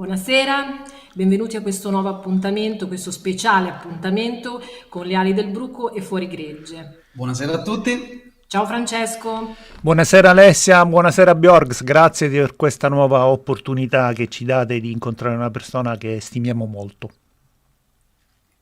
Buonasera, benvenuti a questo nuovo appuntamento, questo speciale appuntamento con le ali del bruco e Fuorigregge. Buonasera a tutti. Ciao Francesco. Buonasera Alessia, buonasera Bjorgs, grazie per questa nuova opportunità che ci date di incontrare una persona che stimiamo molto.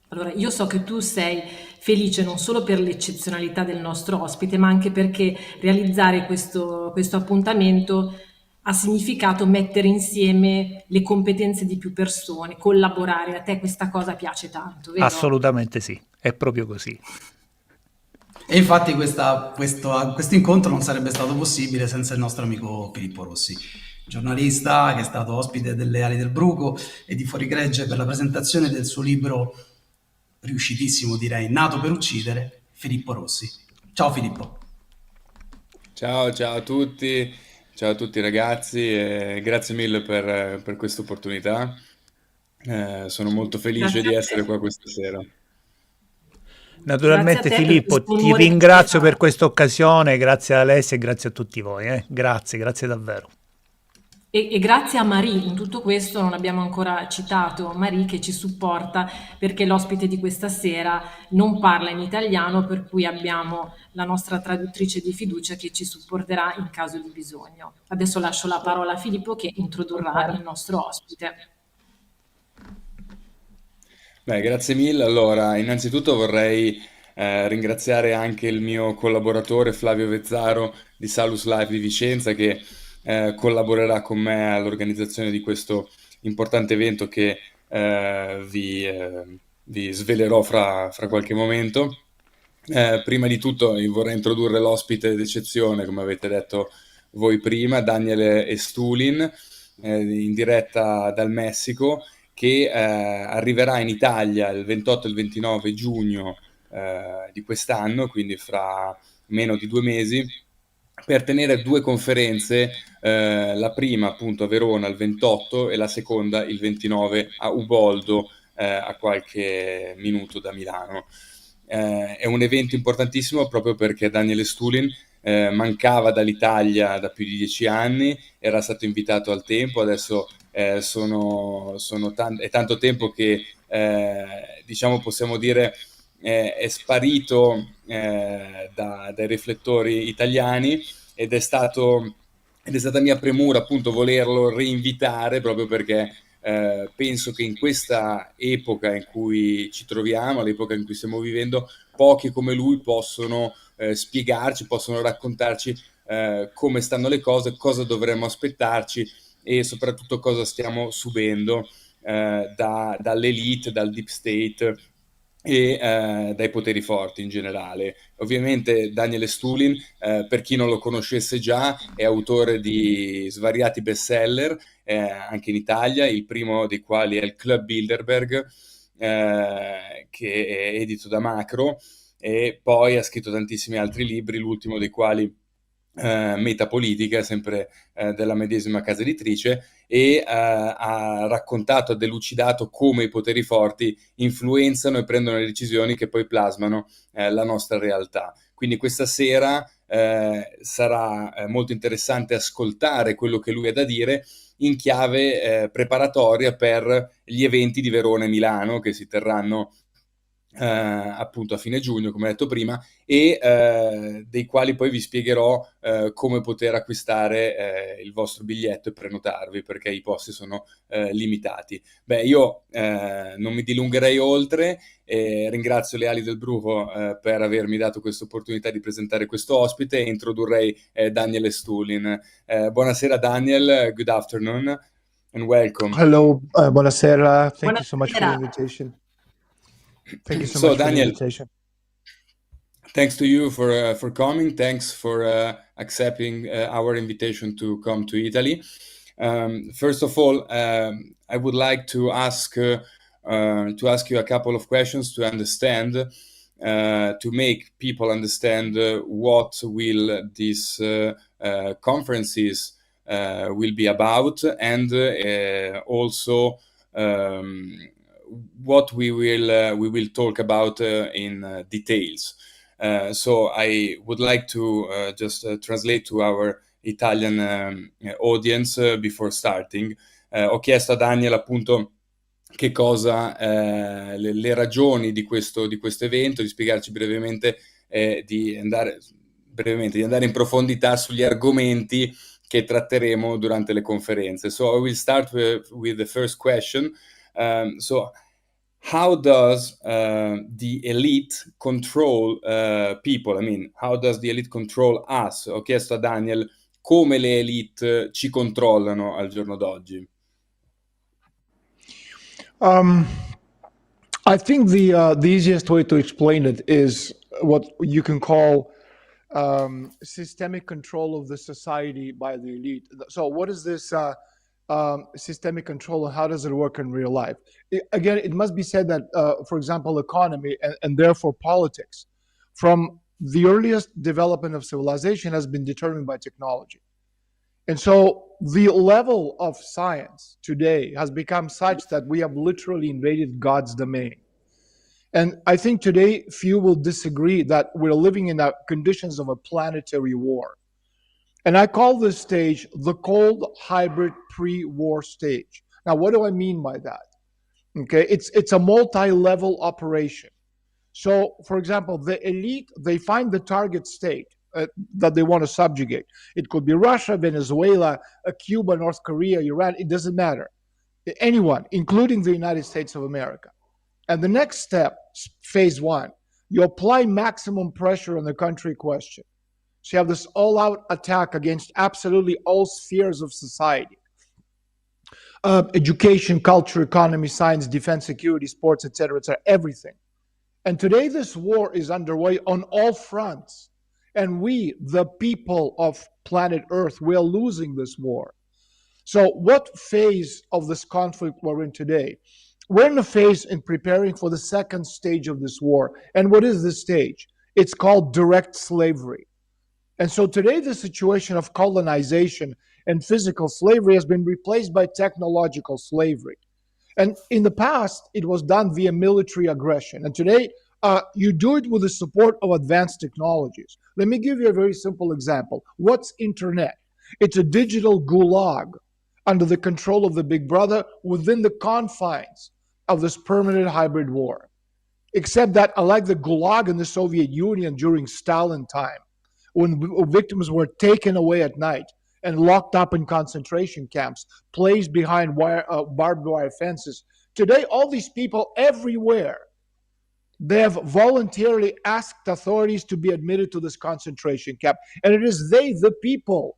Allora, io so che tu sei felice non solo per l'eccezionalità del nostro ospite, ma anche perché realizzare questo appuntamento ha significato mettere insieme le competenze di più persone, collaborare. A te questa cosa piace tanto, vero? Assolutamente sì, è proprio così. E infatti questo incontro non sarebbe stato possibile senza il nostro amico Filippo Rossi, giornalista che è stato ospite delle Ali del Bruco e di Fuorigregge per la presentazione del suo libro riuscitissimo, direi, Nato per uccidere, Filippo Rossi. Ciao Filippo. Ciao a tutti ragazzi e grazie mille per questa opportunità. Sono molto felice Grazie di a essere te. qua questa sera. Grazie a Naturalmente te per Filippo, questo ti onore che ci hai ringrazio per fatto. questa occasione, grazie a Alessia e grazie a tutti voi. Grazie davvero. E grazie a Marie, in tutto questo non abbiamo ancora citato Marie che ci supporta perché l'ospite di questa sera non parla in italiano, per cui abbiamo la nostra traduttrice di fiducia che ci supporterà in caso di bisogno. Adesso lascio la parola a Filippo che introdurrà il nostro ospite. Beh, grazie mille. Allora, innanzitutto vorrei ringraziare anche il mio collaboratore Flavio Vezzaro di Salus Life di Vicenza che collaborerà con me all'organizzazione di questo importante evento che vi svelerò fra qualche momento. Prima di tutto vorrei introdurre l'ospite d'eccezione, come avete detto voi prima, Daniel Estulin, in diretta dal Messico, che arriverà in Italia il 28 e il 29 giugno di quest'anno, quindi fra meno di 2 mesi, per tenere due conferenze, la prima appunto a Verona il 28 e la seconda il 29 a Uboldo, a qualche minuto da Milano. È un evento importantissimo proprio perché Daniel Estulin mancava dall'Italia da più di 10 anni, era stato invitato al tempo, adesso è tanto tempo che diciamo possiamo dire è sparito dai riflettori italiani ed è stata mia premura appunto volerlo reinvitare proprio perché penso che in questa epoca in cui ci troviamo, l'epoca in cui stiamo vivendo, pochi come lui possono spiegarci, possono raccontarci come stanno le cose, cosa dovremmo aspettarci e soprattutto cosa stiamo subendo dall'elite, dal deep state e dai poteri forti in generale. Ovviamente Daniel Estulin, per chi non lo conoscesse già, è autore di svariati bestseller, anche in Italia, il primo dei quali è il Club Bilderberg, che è edito da Macro, e poi ha scritto tantissimi altri libri, l'ultimo dei quali Metapolitica, sempre della medesima casa editrice, e ha raccontato, ha delucidato come i poteri forti influenzano e prendono le decisioni che poi plasmano la nostra realtà. Quindi questa sera sarà molto interessante ascoltare quello che lui ha da dire in chiave preparatoria per gli eventi di Verona e Milano che si terranno appunto a fine giugno, come detto prima, e dei quali poi vi spiegherò come poter acquistare il vostro biglietto e prenotarvi, perché i posti sono limitati. Beh, io non mi dilungherei oltre, ringrazio le Ali del Bruco per avermi dato questa opportunità di presentare questo ospite e introdurrei Daniel Estulin. Buonasera Daniel, good afternoon and welcome. Hello, buonasera. Thank you so much for the Buonasera. invitation. Thank you so So much for the Daniel, invitation. thanks to you for coming. Thanks for accepting our invitation to come to Italy. First of all, I would like to ask you a couple of questions to understand, to make people understand what will these conferences will be about, and also what we will talk about in details. So I would like to just translate to our Italian audience before starting. Ho chiesto a Daniel appunto che cosa, le ragioni di questo evento, di spiegarci brevemente, di andare in profondità sugli argomenti che tratteremo durante le conferenze. So I will start with the first question. So how does the elite control people? I mean, how does the elite control us? Ho chiesto a Daniel come le elite ci controllano al giorno d'oggi. I think the easiest way to explain it is what you can call systemic control of the society by the elite. So what is this systemic control, and how does it work in real life? Again, it must be said that, for example, economy and therefore politics, from the earliest development of civilization, has been determined by technology. And so the level of science today has become such that we have literally invaded God's domain. And I think today few will disagree that we're living in the conditions of a planetary war. And I call this stage the cold hybrid pre-war stage. Now, what do I mean by that? Okay, it's a multi-level operation. So, for example, the elite, they find the target state that they want to subjugate. It could be Russia, Venezuela, Cuba, North Korea, Iran, it doesn't matter. Anyone, including the United States of America. And the next step, phase one, you apply maximum pressure on the country question. So you have this all-out attack against absolutely all spheres of society. Education, culture, economy, science, defense, security, sports, etc., everything. And today this war is underway on all fronts. And we, the people of planet Earth, we are losing this war. So what phase of this conflict we're in today? We're in a phase in preparing for the second stage of this war. And what is this stage? It's called direct slavery. And so today the situation of colonization and physical slavery has been replaced by technological slavery. And in the past, it was done via military aggression. And today, you do it with the support of advanced technologies. Let me give you a very simple example. What's internet? It's a digital gulag under the control of the big brother within the confines of this permanent hybrid war. Except that, unlike the gulag in the Soviet Union during Stalin time, when victims were taken away at night and locked up in concentration camps, placed behind barbed wire fences, today all these people everywhere, they have voluntarily asked authorities to be admitted to this concentration camp. And it is they, the people,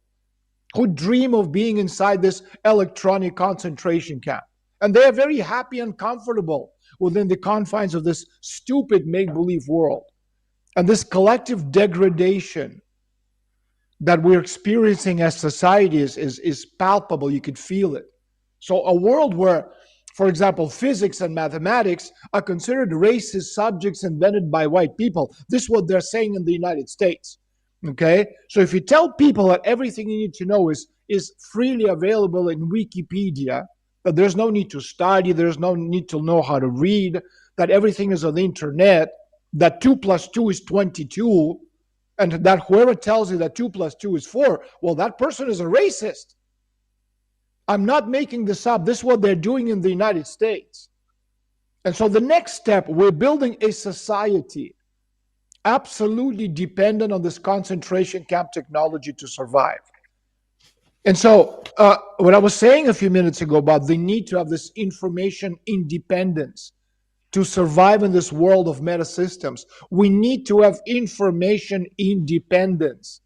who dream of being inside this electronic concentration camp. And they are very happy and comfortable within the confines of this stupid make-believe world. And this collective degradation that we're experiencing as society is palpable. You could feel it. So a world where, for example, physics and mathematics are considered racist subjects invented by white people. This is what they're saying in the United States. Okay? So if you tell people that everything you need to know is freely available in Wikipedia, that there's no need to study, there's no need to know how to read, that everything is on the internet, that 2 + 2 is 22, and that whoever tells you that 2 + 2 is 4, well, that person is a racist. I'm not making this up. This is what they're doing in the United States. And so the next step, we're building a society absolutely dependent on this concentration camp technology to survive. And so what I was saying a few minutes ago about the need to have this information independence to survive in this world of meta systems, we need to have information independence.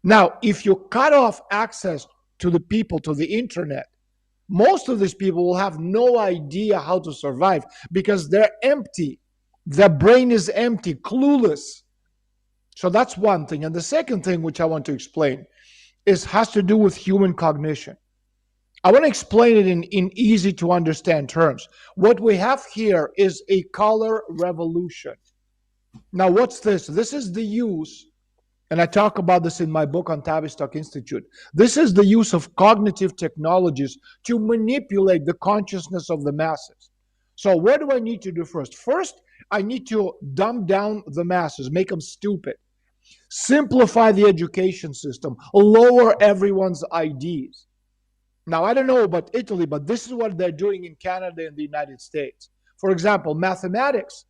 Now, if you cut off access to the people, to the internet, most of these people will have no idea how to survive because they're empty. Their brain is empty, clueless. So that's one thing. And the second thing which I want to explain has to do with human cognition. I want to explain it in easy to understand terms. What we have here is a color revolution. Now, what's this? This is the use, and I talk about this in my book on Tavistock Institute. This is the use of cognitive technologies to manipulate the consciousness of the masses. So what do I need to do first? First, I need to dumb down the masses, make them stupid. Simplify the education system, lower everyone's IDs. Now, I don't know about Italy, but this is what they're doing in Canada and the United States. For example, mathematics.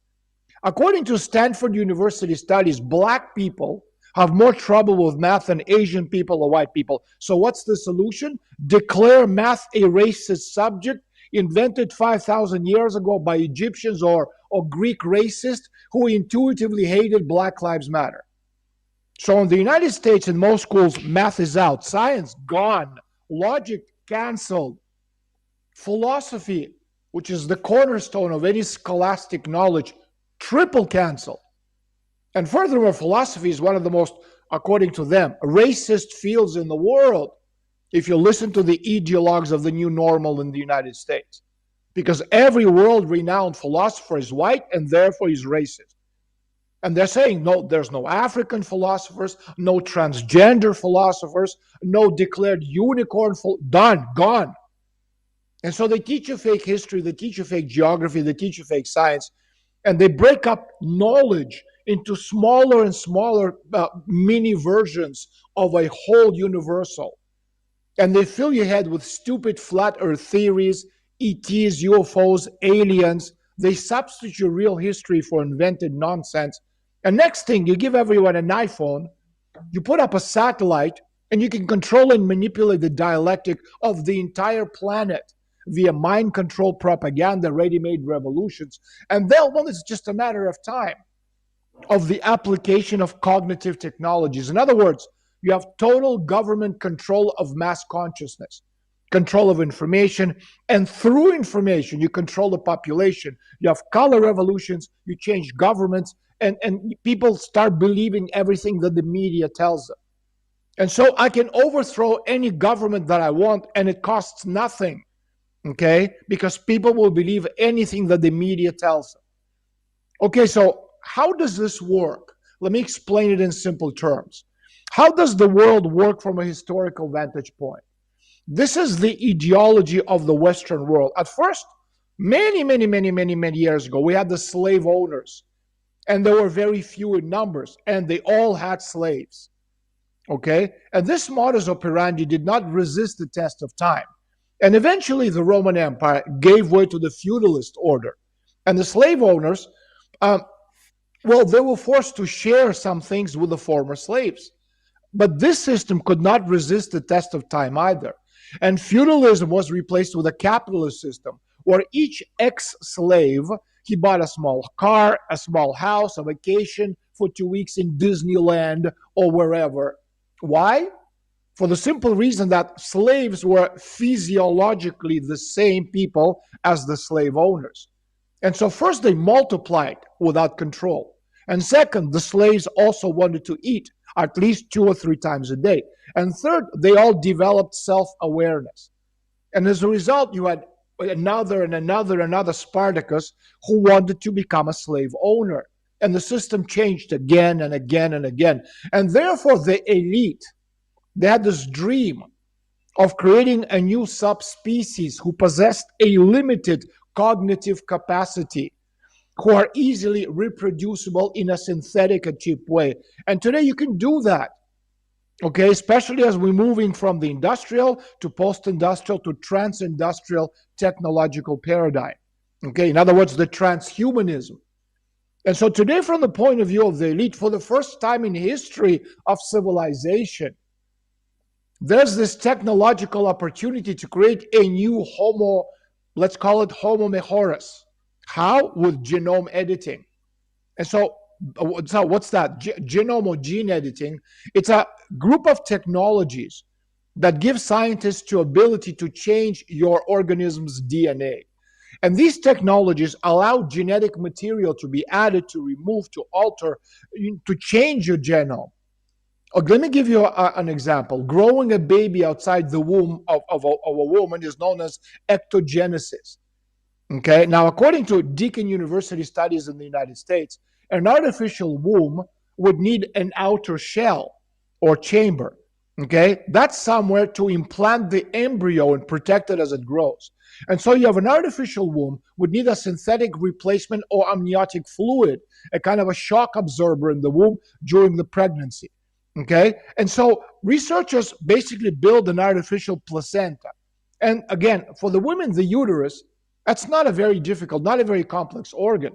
According to Stanford University studies, black people have more trouble with math than Asian people or white people. So what's the solution? Declare math a racist subject invented 5,000 years ago by Egyptians or Greek racists who intuitively hated Black Lives Matter. So in the United States, in most schools, math is out, science gone, logic canceled, philosophy, which is the cornerstone of any scholastic knowledge, triple canceled. And furthermore, philosophy is one of the most, according to them, racist fields in the world, if you listen to the ideologues of the new normal in the United States. Because every world-renowned philosopher is white and therefore is racist. And they're saying, no, there's no African philosophers, no transgender philosophers, no declared unicorn, done, gone. And so they teach you fake history, they teach you fake geography, they teach you fake science, and they break up knowledge into smaller and smaller mini versions of a whole universal. And they fill your head with stupid flat earth theories, ETs, UFOs, aliens. They substitute real history for invented nonsense. And next thing, you give everyone an iPhone, you put up a satellite, and you can control and manipulate the dialectic of the entire planet via mind control propaganda, ready-made revolutions. And well, it's just a matter of time of the application of cognitive technologies. In other words, you have total government control of mass consciousness, control of information, and through information, you control the population. You have color revolutions, you change governments, and people start believing everything that the media tells them. And so I can overthrow any government that I want, and it costs nothing, okay? Because people will believe anything that the media tells them. Okay, so how does this work? Let me explain it in simple terms. How does the world work from a historical vantage point? This is the ideology of the Western world. At first, many years ago, we had the slave owners, and there were very few in numbers, and they all had slaves, okay? And this modus operandi did not resist the test of time. And eventually, the Roman Empire gave way to the feudalist order. And the slave owners, they were forced to share some things with the former slaves. But this system could not resist the test of time either. And feudalism was replaced with a capitalist system where each ex-slave, he bought a small car, a small house, a vacation for 2 weeks in Disneyland or wherever. Why? For the simple reason that slaves were physiologically the same people as the slave owners. And so first they multiplied without control. And second, the slaves also wanted to eat at least 2 or 3 times a day. And third, they all developed self-awareness. And as a result, you had another Spartacus who wanted to become a slave owner. And the system changed again and again and again. And therefore, the elite, they had this dream of creating a new subspecies who possessed a limited cognitive capacity, who are easily reproducible in a synthetic and cheap way. And today you can do that, okay? Especially as we're moving from the industrial to post-industrial to trans-industrial technological paradigm, okay? In other words, the transhumanism. And so today, from the point of view of the elite, for the first time in history of civilization, there's this technological opportunity to create a new homo, let's call it homo mejores. How? With genome editing. And so what's that? Genome or gene editing. It's a group of technologies that give scientists the ability to change your organism's DNA. And these technologies allow genetic material to be added, to remove, to alter, to change your genome. Let me give you an example. Growing a baby outside the womb of a woman is known as ectogenesis. Okay, now according to Deakin University studies in the United States, an artificial womb would need an outer shell or chamber. Okay, that's somewhere to implant the embryo and protect it as it grows. And so you have an artificial womb, would need a synthetic replacement or amniotic fluid, a kind of a shock absorber in the womb during the pregnancy. Okay, and so researchers basically build an artificial placenta. And again, for the women, the uterus, that's not a very difficult, not a very complex organ.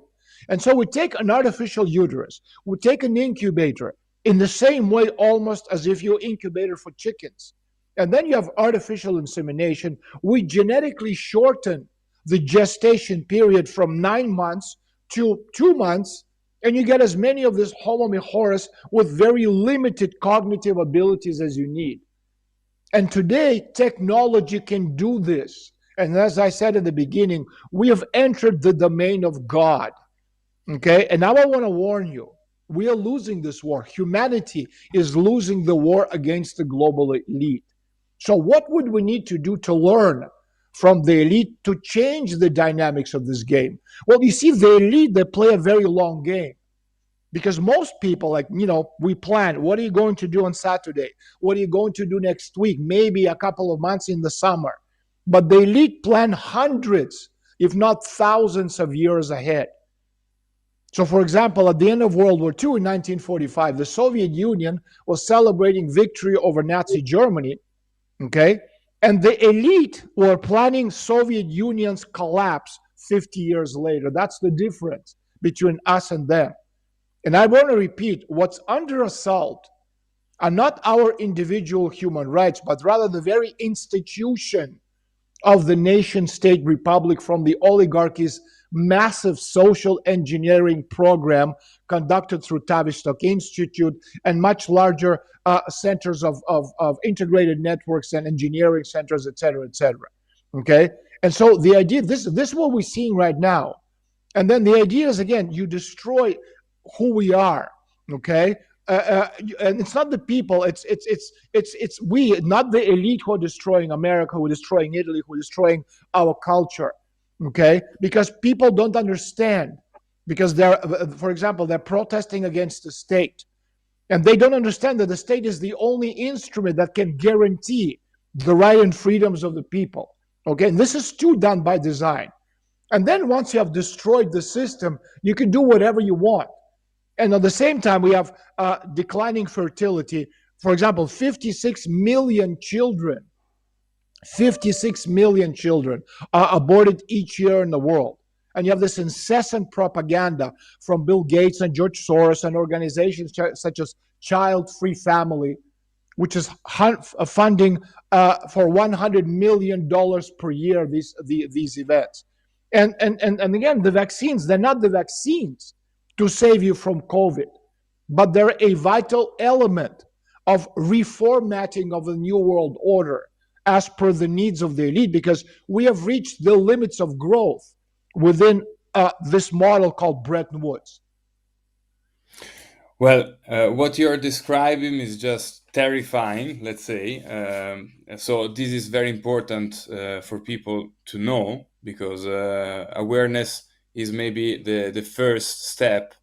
And so we take an artificial uterus, we take an incubator in the same way almost as if you incubator for chickens. And then you have artificial insemination. We genetically shorten the gestation period from 9 months to 2 months, and you get as many of this Homo mejores with very limited cognitive abilities as you need. And today, technology can do this. And as I said at the beginning, we have entered the domain of God. Okay? And now I want to warn you, we are losing this war. Humanity is losing the war against the global elite. So what would we need to do to learn from the elite to change the dynamics of this game? Well, you see, the elite, they play a very long game. Because most people, like, we plan, what are you going to do on Saturday? What are you going to do next week? Maybe a couple of months in the summer. But the elite plan hundreds, if not thousands of years ahead. So, for example, at the end of World War II in 1945, the Soviet Union was celebrating victory over Nazi Germany, okay? And the elite were planning Soviet Union's collapse 50 years later. That's the difference between us and them. And I want to repeat, what's under assault are not our individual human rights, but rather the very institution of the nation-state republic from the oligarchy's massive social engineering program conducted through Tavistock Institute and much larger centers of integrated networks and engineering centers, et cetera, et cetera. Okay? And so the idea, this is what we're seeing right now. And then the idea is, again, you destroy who we are, okay? And it's not the people, it's we, not the elite who are destroying America, who are destroying Italy, who are destroying our culture, okay? Because people don't understand, because for example, they're protesting against the state, and they don't understand that the state is the only instrument that can guarantee the right and freedoms of the people, okay? And this is too done by design. And then once you have destroyed the system, you can do whatever you want. And at the same time, we have declining fertility. For example, 56 million children are aborted each year in the world. And you have this incessant propaganda from Bill Gates and George Soros and organizations such as Child Free Family, which is funding for $100 million per year these events. And again, the vaccines, they're not the vaccines to save you from COVID, but they're a vital element of reformatting of the new world order as per the needs of the elite, because we have reached the limits of growth within this model called Bretton Woods. Well, what you're describing is just terrifying, let's say. So this is very important for people to know, because awareness is maybe the first step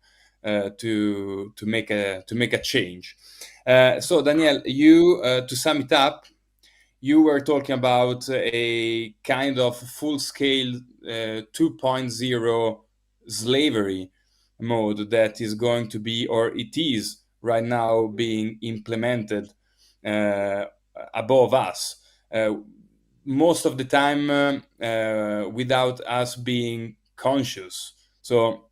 to make a change. So Daniel, you to sum it up, you were talking about a kind of full-scale 2.0 slavery mode that is going to be, or it is right now being implemented above us. Most of the time without us being conscious. So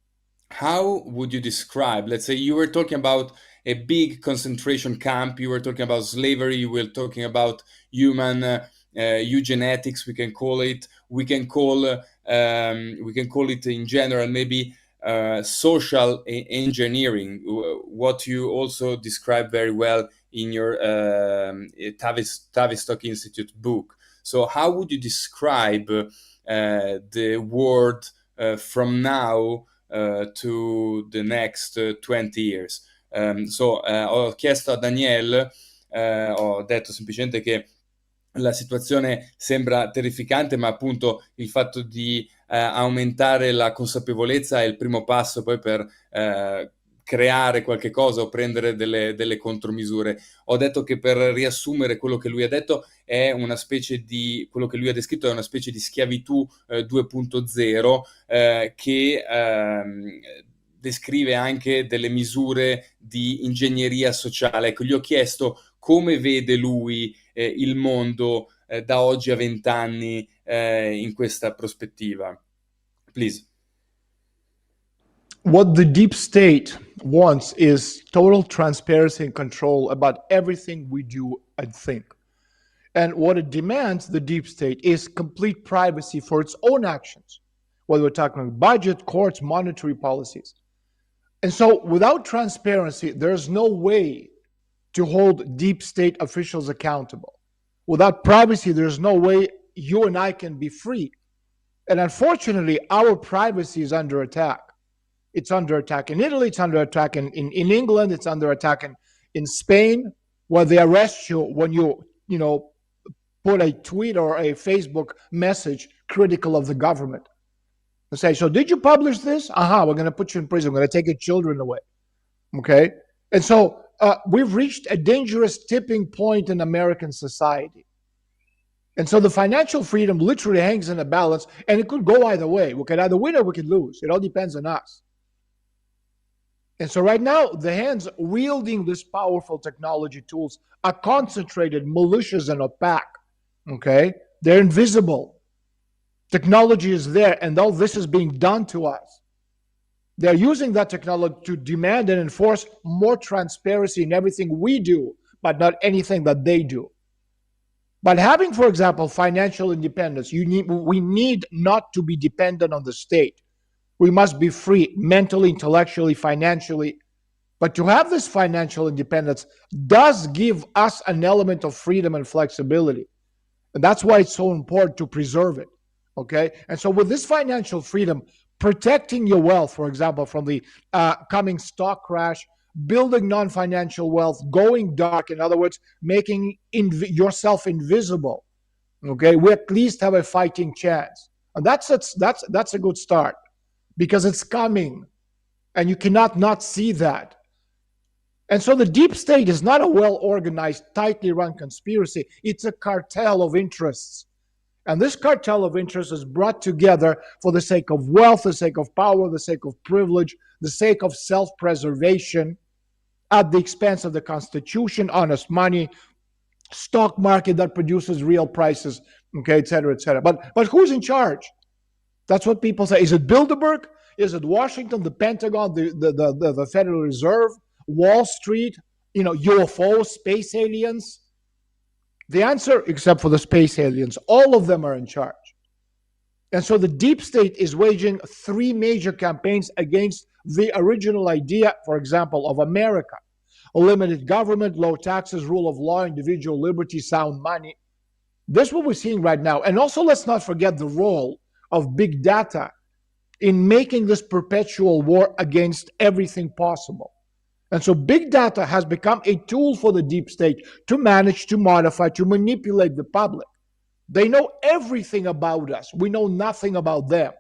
how would you describe, let's say you were talking about a big concentration camp, you were talking about slavery, you were talking about human eugenetics, we can call it in general, maybe social engineering, what you also described very well in your Tavistock Institute book. So how would you describe the world from now to the next 20 years? Ho chiesto a Daniel, ho detto semplicemente che la situazione sembra terrificante, ma appunto il fatto di aumentare la consapevolezza è il primo passo poi per creare qualche cosa o prendere delle contromisure. Ho detto che, per riassumere quello che lui ha detto, è una specie di, quello che lui ha descritto è una specie di schiavitù 2.0 che descrive anche delle misure di ingegneria sociale. Ecco, gli ho chiesto come vede lui il mondo da oggi a 20 anni in questa prospettiva? Please. What the deep state wants is total transparency and control about everything we do and think. And what it demands, the deep state, is complete privacy for its own actions, whether we're talking about budget, courts, monetary policies. And so without transparency, there's no way to hold deep state officials accountable. Without privacy, there's no way you and I can be free. And unfortunately, our privacy is under attack. It's under attack in Italy, it's under attack in England, it's under attack in Spain, where they arrest you when you put a tweet or a Facebook message critical of the government. They say, so did you publish this? We're going to put you in prison. We're going to take your children away. Okay? And so we've reached a dangerous tipping point in American society. And so the financial freedom literally hangs in a balance, and it could go either way. We could either win or we could lose. It all depends on us. And so right now, the hands wielding these powerful technology tools are concentrated, malicious, and opaque. Okay? They're invisible. Technology is there, and all this is being done to us. They're using that technology to demand and enforce more transparency in everything we do, but not anything that they do. But having, for example, financial independence, we need not to be dependent on the state. We must be free mentally, intellectually, financially. But to have this financial independence does give us an element of freedom and flexibility. And that's why it's so important to preserve it. Okay? And so with this financial freedom, protecting your wealth, for example, from the coming stock crash, building non-financial wealth, going dark, in other words, making yourself invisible. Okay? We at least have a fighting chance. And that's a good start. Because it's coming, and you cannot not see that. And so the deep state is not a well-organized, tightly run conspiracy. It's a cartel of interests. And this cartel of interests is brought together for the sake of wealth, the sake of power, the sake of privilege, the sake of self-preservation at the expense of the Constitution, honest money, stock market that produces real prices, okay, et cetera, et cetera. But who's in charge? That's what people say. Is it Bilderberg? Is it Washington, the Pentagon, the Federal Reserve, Wall Street, UFOs, space aliens? The answer, except for the space aliens, all of them are in charge. And so the deep state is waging 3 major campaigns against the original idea, for example, of America. A limited government, low taxes, rule of law, individual liberty, sound money. This is what we're seeing right now. And also, let's not forget the role of big data in making this perpetual war against everything possible. And so big data has become a tool for the deep state to manage, to modify, to manipulate the public. They know everything about us. We know nothing about them.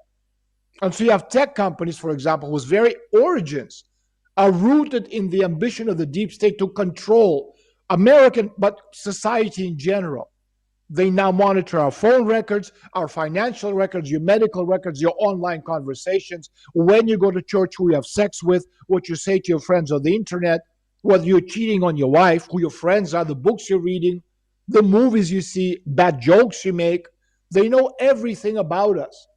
And so you have tech companies, for example, whose very origins are rooted in the ambition of the deep state to control American, but society in general. They now monitor our phone records, our financial records, your medical records, your online conversations, when you go to church, who you have sex with, what you say to your friends on the internet, whether you're cheating on your wife, who your friends are, the books you're reading, the movies you see, bad jokes you make. They know everything about us.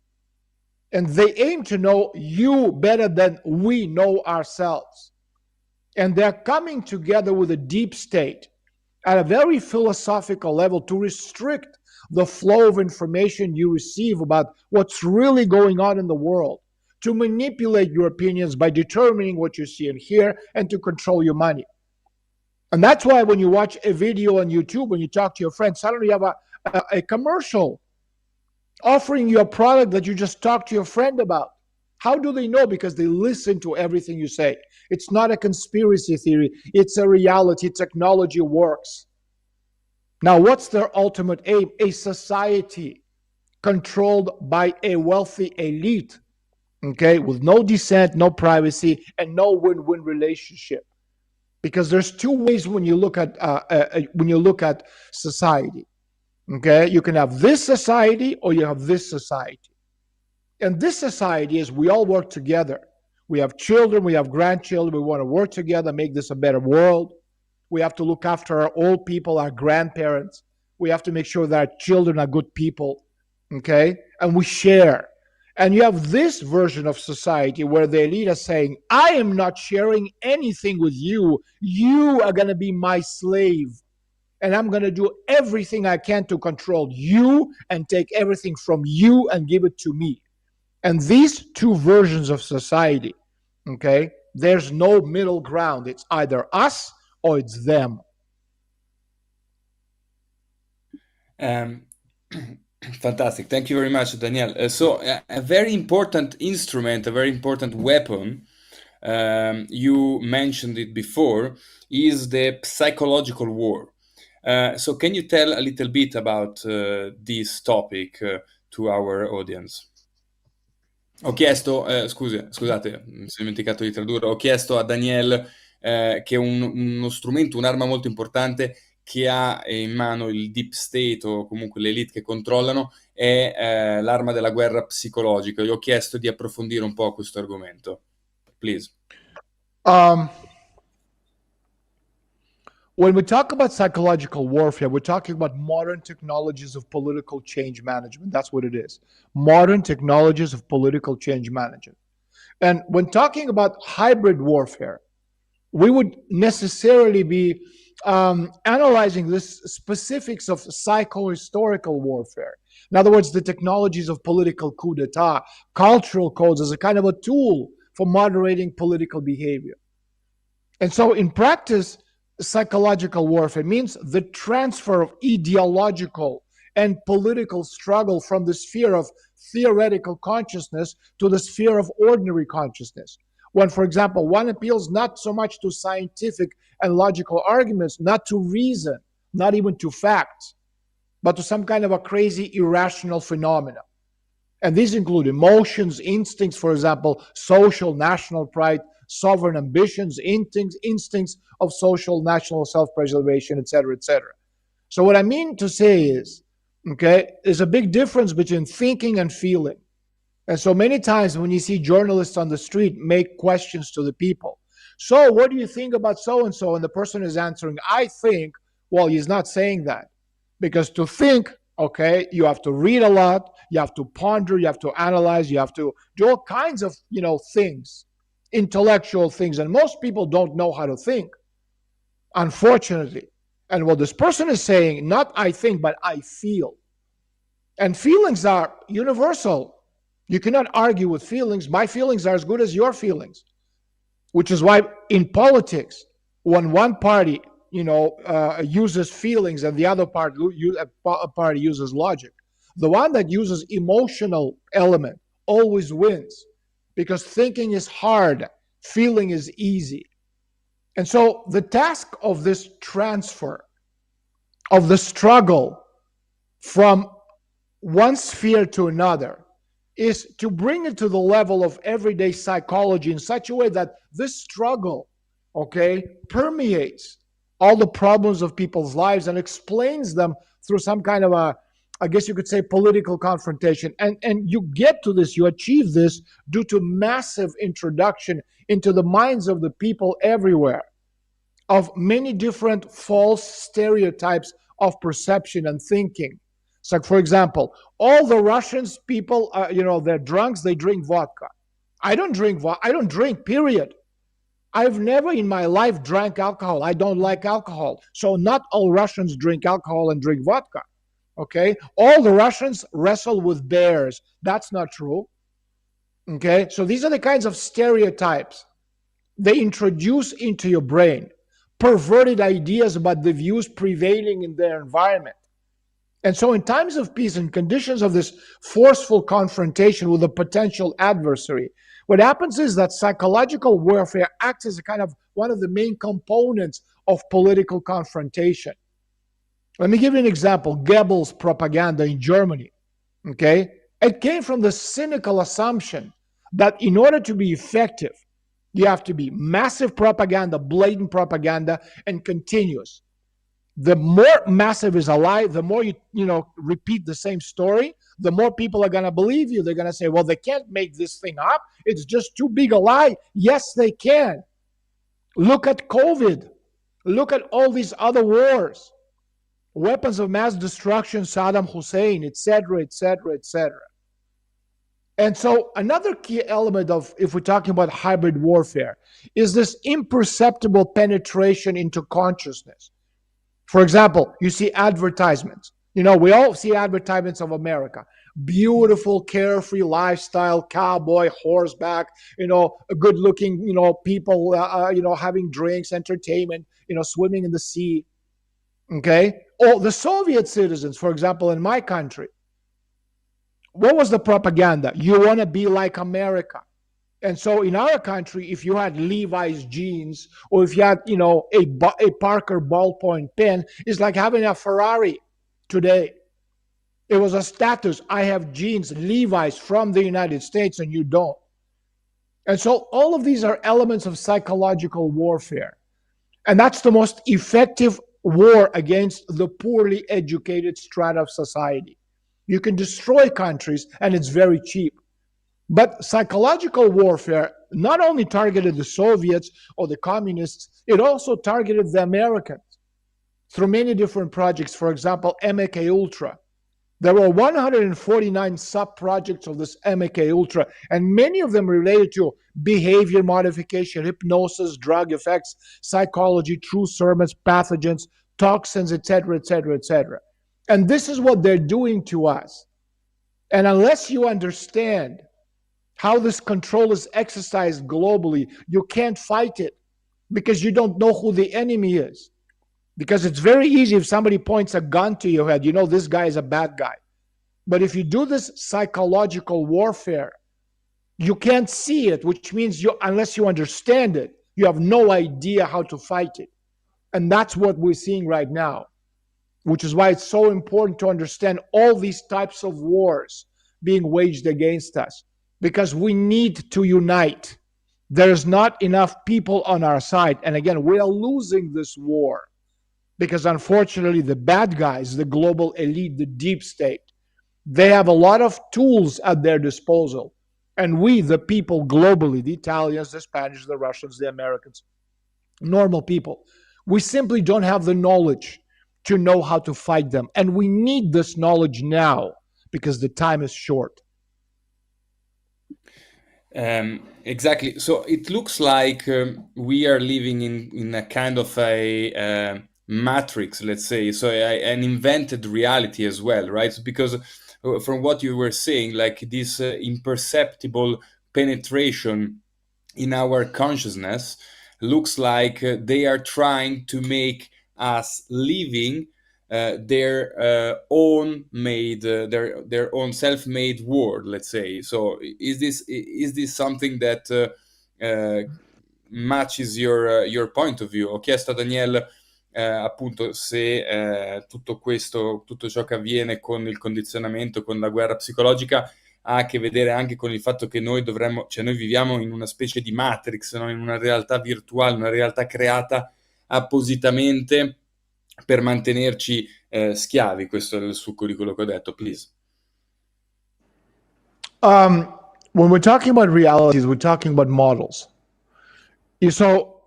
And they aim to know you better than we know ourselves. And they're coming together with a deep state at a very philosophical level to restrict the flow of information you receive about what's really going on in the world, to manipulate your opinions by determining what you see and hear, and to control your money. And that's why when you watch a video on YouTube, when you talk to your friends, suddenly you have a commercial offering you a product that you just talked to your friend about. How do they know? Because they listen to everything you say. It's not a conspiracy theory. It's a reality. Technology works. Now, what's their ultimate aim? A society controlled by a wealthy elite, okay, with no dissent, no privacy, and no win-win relationship. Because there's 2 ways when you look at society. Okay, you can have this society or you have this society. And this society is we all work together. We have children, we have grandchildren, we want to work together, make this a better world. We have to look after our old people, our grandparents. We have to make sure that our children are good people, okay? And we share. And you have this version of society where the elite are saying, I am not sharing anything with you. You are going to be my slave. And I'm going to do everything I can to control you and take everything from you and give it to me. And these two versions of society, okay, there's no middle ground. It's either us or it's them. Fantastic. Thank you very much, Daniel. So a very important instrument, a very important weapon, you mentioned it before, is the psychological war. So can you tell a little bit about this topic to our audience? Ho chiesto, scusate, mi sono dimenticato di tradurre, ho chiesto a Daniel che uno strumento, un'arma molto importante che ha in mano il deep state o comunque l'elite che controllano è l'arma della guerra psicologica. Io ho chiesto di approfondire un po' questo argomento. Please. When we talk about psychological warfare, we're talking about modern technologies of political change management. That's what it is. Modern technologies of political change management. And when talking about hybrid warfare, we would necessarily be analyzing the specifics of psycho-historical warfare. In other words, the technologies of political coup d'etat, cultural codes as a kind of a tool for moderating political behavior. And so in practice, psychological warfare means the transfer of ideological and political struggle from the sphere of theoretical consciousness to the sphere of ordinary consciousness. When, for example, one appeals not so much to scientific and logical arguments, not to reason, not even to facts, but to some kind of a crazy irrational phenomena. And these include emotions, instincts, for example, social, national pride, sovereign ambitions, instincts of social, national self-preservation, etc., etc. So what I mean to say is, okay, there's a big difference between thinking and feeling. And so many times when you see journalists on the street make questions to the people, so what do you think about so-and-so? And the person is answering, I think, well, he's not saying that. Because to think, okay, you have to read a lot, you have to ponder, you have to analyze, you have to do all kinds of, things, intellectual things. And most people don't know how to think, unfortunately. And what this person is saying, not I think, but I feel. And feelings are universal. You cannot argue with feelings. My feelings are as good as your feelings, which is why in politics, when one party, uses feelings and the other party uses logic, the one that uses emotional element always wins, because thinking is hard, feeling is easy. And so the task of this transfer, of the struggle from one sphere to another, is to bring it to the level of everyday psychology in such a way that this struggle, permeates all the problems of people's lives and explains them through some kind of a, I guess you could say, political confrontation. And you get to this, you achieve this due to massive introduction into the minds of the people everywhere of many different false stereotypes of perception and thinking. So, for example, all the Russians people, they're drunks, they drink vodka. I don't drink vodka. I don't drink, period. I've never in my life drank alcohol. I don't like alcohol. So not all Russians drink alcohol and drink vodka. Okay? All the Russians wrestle with bears. That's not true. Okay? So these are the kinds of stereotypes they introduce into your brain, perverted ideas about the views prevailing in their environment. And so in times of peace and conditions of this forceful confrontation with a potential adversary, what happens is that psychological warfare acts as a kind of one of the main components of political confrontation. Let me give you an example. Goebbels' propaganda in Germany, okay? It came from the cynical assumption that in order to be effective, you have to be massive propaganda, blatant propaganda, and continuous. The more massive is a lie, the more you repeat the same story, the more people are going to believe you. They're going to say, well, they can't make this thing up. It's just too big a lie. Yes, they can. Look at COVID. Look at all these other wars. weapons of mass destruction, Saddam Hussein, etc., etc., etc. And so another key element of, if we're talking about hybrid warfare, is this imperceptible penetration into consciousness. For example, you see advertisements. You know, we all see advertisements of America. Beautiful, carefree lifestyle, cowboy, horseback, you know, good looking, you know, people, you know, having drinks, entertainment, you know, swimming in the sea. Okay. Or the Soviet citizens, for example, in my country, what was the propaganda? You want to be like America. And so in our country, if you had Levi's jeans or if you had, you know, a Parker ballpoint pen, it's like having a Ferrari today. It was a status. I have jeans, Levi's from the United States, and you don't. And so all of these are elements of psychological warfare. And that's the most effective war against the poorly educated strata of society. You can destroy countries, and it's very cheap. But psychological warfare not only targeted the Soviets or the communists, it also targeted the Americans through many different projects. For example, MK Ultra. There were 149 sub-projects of this MK Ultra, and many of them related to behavior modification, hypnosis, drug effects, psychology, true sermons, pathogens, toxins, etc., etc., etc. And this is what they're doing to us. And unless you understand how this control is exercised globally, you can't fight it because you don't know who the enemy is. Because it's very easy if somebody points a gun to your head, you know this guy is a bad guy. But if you do this psychological warfare, you can't see it, which means unless you understand it, you have no idea how to fight it. And that's what we're seeing right now, which is why it's so important to understand all these types of wars being waged against us, because we need to unite. There's not enough people on our side. And again, we are losing this war because unfortunately the bad guys, the global elite, the deep state, they have a lot of tools at their disposal. And we, the people globally, the Italians, the Spanish, the Russians, the Americans, normal people, we simply don't have the knowledge to know how to fight them. And we need this knowledge now because the time is short. Exactly. So it looks like we are living in a kind of a matrix, let's say, so an invented reality as well, right? Because from what you were saying, like this imperceptible penetration in our consciousness looks like they are trying to make us living their own made their own self-made world, let's say. So is this something that matches your point of view? Ho chiesto a Daniel appunto se tutto ciò che avviene con il condizionamento, con la guerra psicologica, ha a che vedere anche con il fatto che noi noi viviamo in una specie di matrix, no? In una realtà virtuale, una realtà creata appositamente per mantenerci schiavi. Questo è il succo di quello che ho detto. Please. When we're talking about realities, we're talking about models. So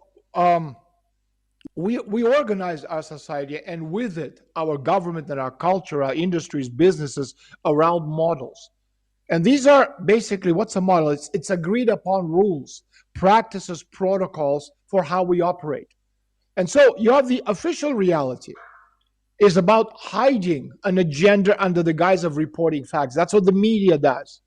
we organize our society, and with it, our government and our culture, our industries, businesses, around models. And these are basically, what's a model? It's agreed upon rules, practices, protocols for how we operate. And so you have the official reality is about hiding an agenda under the guise of reporting facts. That's what the media does.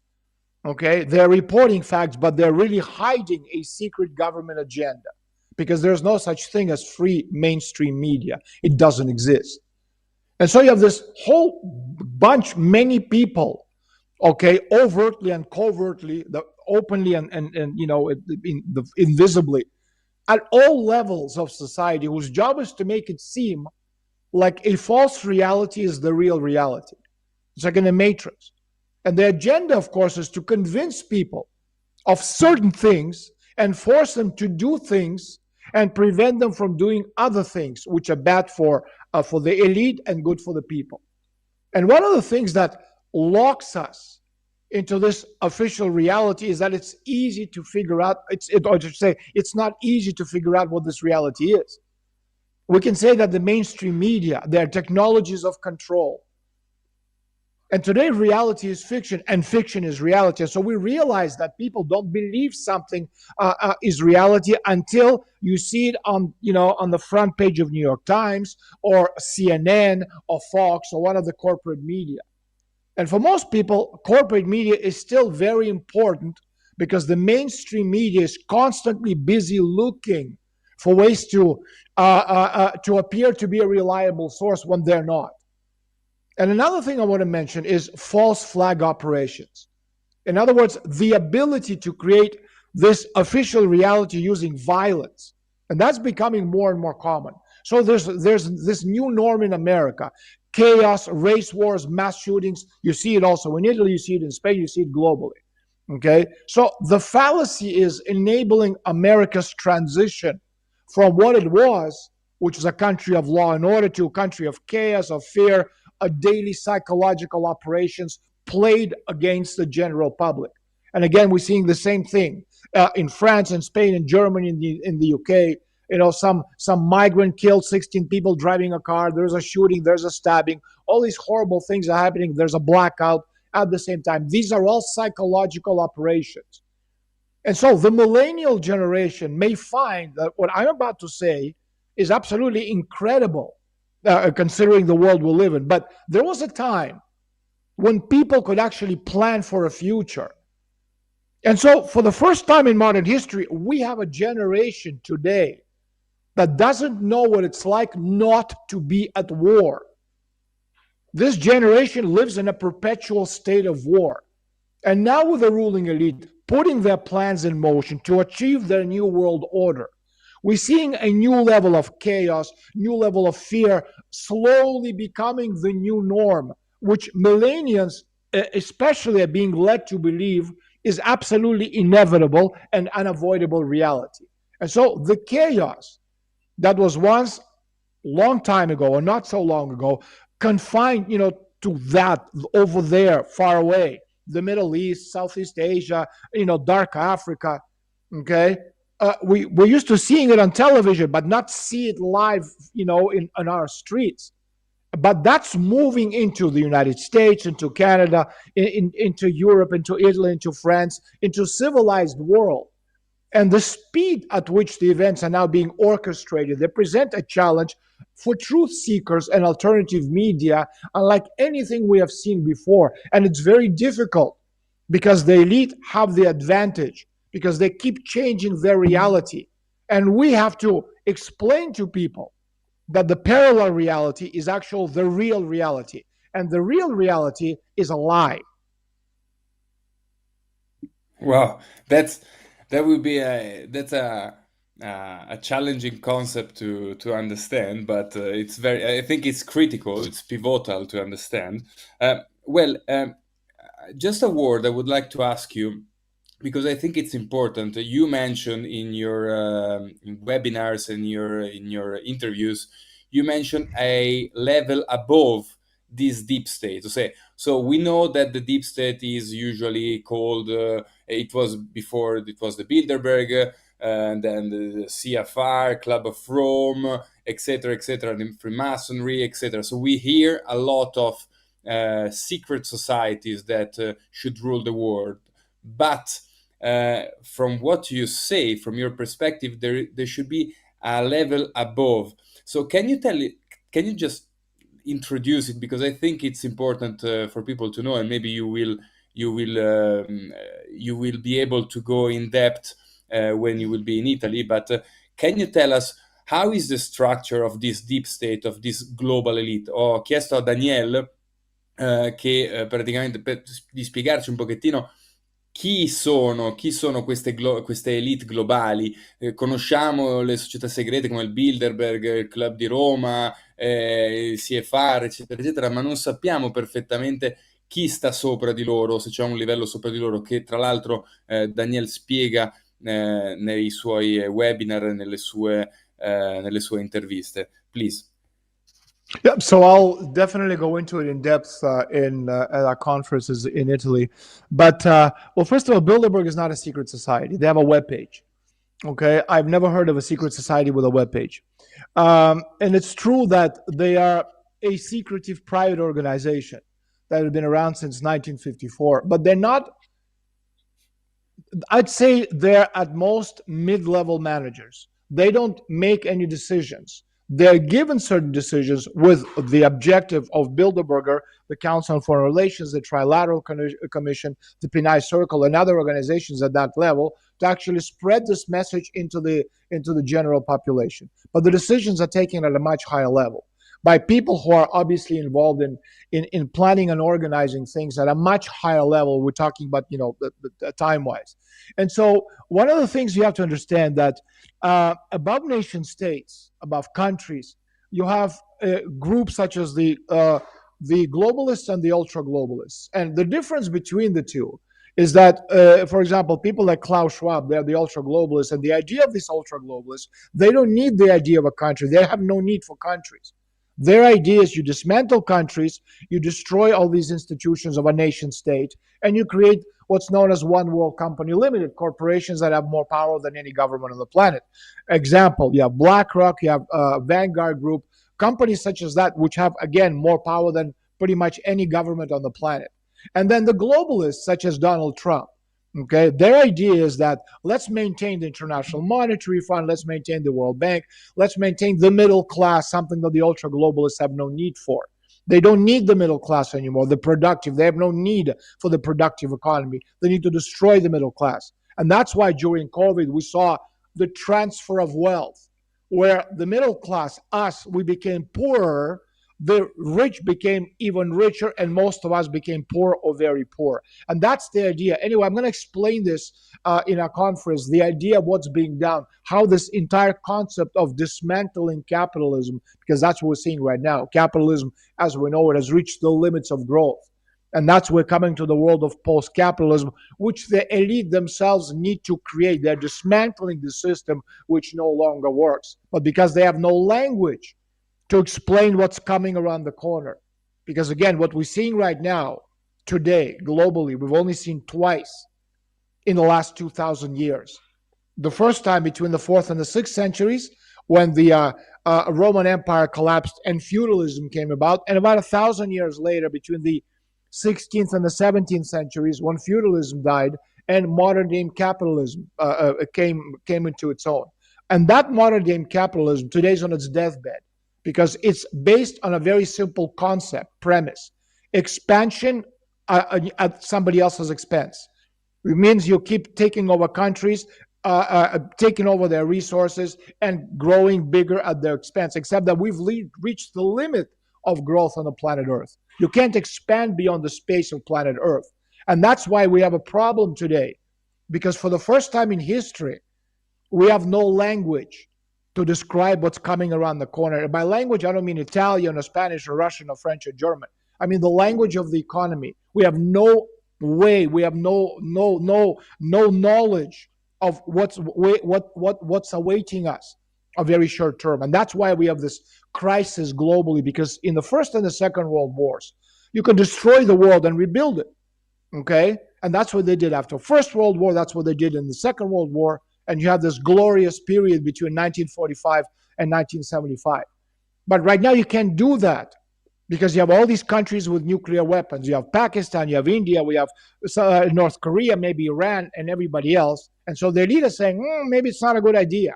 Okay, they're reporting facts, but they're really hiding a secret government agenda because there's no such thing as free mainstream media. It doesn't exist. And so you have this whole bunch, many people, okay, overtly and covertly, openly and you know, invisibly, at all levels of society, whose job is to make it seem like a false reality is the real reality. It's like in a matrix. And the agenda, of course, is to convince people of certain things and force them to do things and prevent them from doing other things, which are bad for the elite and good for the people. And one of the things that locks us into this official reality is that it's easy to figure out, it's not easy to figure out what this reality is. We can say that the mainstream media, they're technologies of control. And today, reality is fiction, and fiction is reality. And so we realize that people don't believe something is reality until you see it on, on the front page of New York Times or CNN or Fox or one of the corporate media. And for most people, corporate media is still very important because the mainstream media is constantly busy looking for ways to appear to be a reliable source when they're not. And another thing I want to mention is false flag operations. In other words, the ability to create this official reality using violence. And that's becoming more and more common. So there's this new norm in America: chaos, race wars, mass shootings. You see it also in Italy, you see it in Spain, you see it globally. Okay? So the fallacy is enabling America's transition from what it was, which was a country of law and order, to a country of chaos, of fear, a daily psychological operations played against the general public. And again, we're seeing the same thing in France and Spain and Germany, in the UK. Some migrant killed 16 people driving a car. There's a shooting, there's a stabbing. All these horrible things are happening. There's a blackout at the same time. These are all psychological operations. And so the millennial generation may find that what I'm about to say is absolutely incredible, considering the world we live in. But there was a time when people could actually plan for a future. And so for the first time in modern history, we have a generation today that doesn't know what it's like not to be at war. This generation lives in a perpetual state of war. And now with the ruling elite putting their plans in motion to achieve their new world order, we're seeing a new level of chaos, new level of fear, slowly becoming the new norm, which millennials especially are being led to believe is absolutely inevitable and unavoidable reality. And so the chaos that was once long time ago, or not so long ago, confined, to that over there, far away, the Middle East, Southeast Asia, dark Africa, okay? We're used to seeing it on television, but not see it live, in our streets. But that's moving into the United States, into Canada, into Europe, into Italy, into France, into civilized world. And the speed at which the events are now being orchestrated, they present a challenge for truth seekers and alternative media, unlike anything we have seen before. And it's very difficult because the elite have the advantage, because they keep changing their reality. And we have to explain to people that the parallel reality is actually the real reality. And the real reality is a lie. Wow, that's a challenging concept to understand, but I think it's critical, it's pivotal to understand. Just a word I would like to ask you, because I think it's important. You mentioned in your webinars and in your interviews, you mentioned a level above this deep state. So we know that the deep state is usually called, it was the Bilderberg, and then the CFR, Club of Rome, etc., the Freemasonry, etc. So we hear a lot of secret societies that should rule the world. But from what you say, from your perspective, there should be a level above. So can you just introduce it, because I think it's important for people to know, and maybe you will be able to go in depth when you will be in Italy. But can you tell us how is the structure of this deep state, of this global elite? Ho chiesto a Daniel praticamente di spiegarci un pochettino chi sono queste elite globali. Conosciamo le società segrete come il Bilderberg, il Club di Roma, il CFR, eccetera, ma non sappiamo perfettamente chi sta sopra di loro, se c'è un livello sopra di loro, che tra l'altro Daniel spiega nei suoi webinar, nelle sue interviste. Please. Yeah, so I'll definitely go into it in depth at our conferences in Italy. But, well, first of all, Bilderberg is not a secret society. They have a webpage. Okay, I've never heard of a secret society with a web page. And it's true that they are a secretive private organization that have been around since 1954, but they're not, I'd say they're at most mid-level managers. They don't make any decisions. They're given certain decisions with the objective of Bilderberger, the Council on Foreign Relations, the Trilateral Commission, the Pinay Circle, and other organizations at that level to actually spread this message into the general population. But the decisions are taken at a much higher level by people who are obviously involved in planning and organizing things at a much higher level. We're talking about, the time-wise. And so one of the things you have to understand that above nation states, above countries, you have groups such as the globalists and the ultra-globalists. And the difference between the two is that, for example, people like Klaus Schwab, they're the ultra-globalists, and the idea of these ultra-globalists, they don't need the idea of a country. They have no need for countries. Their idea is you dismantle countries, you destroy all these institutions of a nation state, and you create what's known as one world company limited, corporations that have more power than any government on the planet. Example, you have BlackRock, you have Vanguard Group, companies such as that, which have, again, more power than pretty much any government on the planet. And then the globalists, such as Donald Trump. Okay, their idea is that let's maintain the International Monetary Fund, let's maintain the World Bank, let's maintain the middle class, something that the ultra globalists have no need for. They don't need the middle class anymore, the productive. They have no need for the productive economy. They need to destroy the middle class. And that's why during COVID, we saw the transfer of wealth, where the middle class, us, we became poorer, the rich became even richer, and most of us became poor or very poor. And that's the idea. Anyway, I'm going to explain this in a conference, the idea of what's being done, how this entire concept of dismantling capitalism, because that's what we're seeing right now. Capitalism, as we know it, has reached the limits of growth. And that's we're coming to the world of post-capitalism, which the elite themselves need to create. They're dismantling the system which no longer works. But because they have no language to explain what's coming around the corner. Because again, what we're seeing right now, today, globally, we've only seen twice in the last 2,000 years. The first time between the 4th and the 6th centuries, when the Roman Empire collapsed and feudalism came about, and about 1,000 years later, between the 16th and the 17th centuries, when feudalism died and modern-day capitalism came into its own. And that modern-day capitalism today is on its deathbed, because it's based on a very simple concept, premise. Expansion at somebody else's expense. It means you keep taking over countries, taking over their resources, and growing bigger at their expense, except that we've reached the limit of growth on the planet Earth. You can't expand beyond the space of planet Earth. And that's why we have a problem today, because for the first time in history, we have no language to describe what's coming around the corner. And by language, I don't mean Italian or Spanish or Russian or French or German. I mean the language of the economy. We have no way, we have no knowledge of what's awaiting us a very short term. And that's why we have this crisis globally, because in the First and the Second World Wars, you can destroy the world and rebuild it. Okay? And that's what they did after First World War, that's what they did in the Second World War. And you have this glorious period between 1945 and 1975. But right now you can't do that because you have all these countries with nuclear weapons. You have Pakistan, you have India, we have North Korea, maybe Iran, and everybody else. And so the elite is saying, maybe it's not a good idea.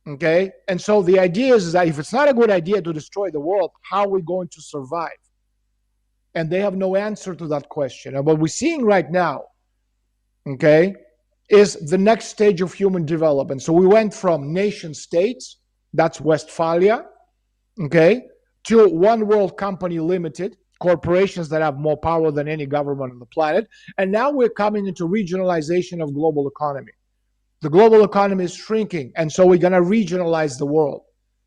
Okay? And so the idea is that if it's not a good idea to destroy the world, how are we going to survive? And they have no answer to that question. And what we're seeing right now, okay, is the next stage of human development. So we went from nation states, that's Westphalia, okay, to one world company limited, corporations that have more power than any government on the planet. And now we're coming into regionalization of global economy. The global economy is shrinking, and so we're going to regionalize the world.